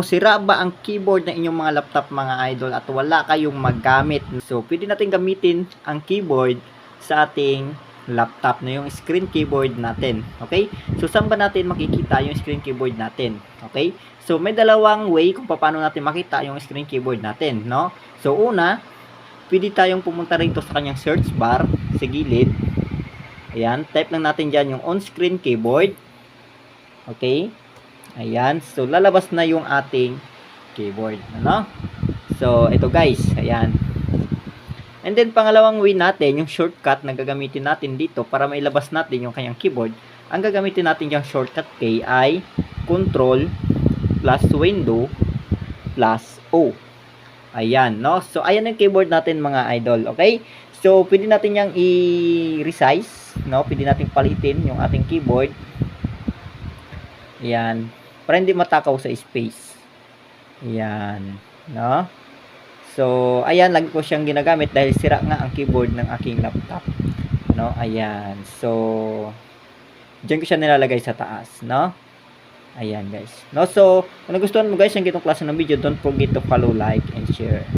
Sira ba ang keyboard ng inyong mga laptop mga idol at wala kayong magamit? So, pwede natin gamitin ang keyboard sa ating laptop na yung screen keyboard natin. Okay? So, saan ba natin makikita yung screen keyboard natin? Okay? So, may dalawang way kung paano natin makita yung screen keyboard natin, no? So, una, pwede tayong pumunta rito sa kanyang search bar sa gilid. Ayan, type lang natin dyan yung on-screen keyboard. Okay? Ayan. So, lalabas na yung ating keyboard. Ano? So, ito guys. Ayan. And then, pangalawang way natin, yung shortcut na gagamitin natin dito para mailabas natin yung kanyang keyboard. Ang gagamitin natin yung shortcut key ay Control plus Window plus O. Ayan, no? So, ayan yung keyboard natin mga idol. Okay? So, pwede natin yung i-resize, no? Pwede natin palitin yung ating keyboard. Ayan. Para hindi matakaw sa space. Ayan. No? So, ayan. Lagi ko siyang ginagamit dahil sira nga ang keyboard ng aking laptop. No? Ayan. So, dyan ko siya nilalagay sa taas. No? Ayan guys. No? So, kung nagustuhan mo guys yung gitong klase ng video, don't forget to follow, like, and share.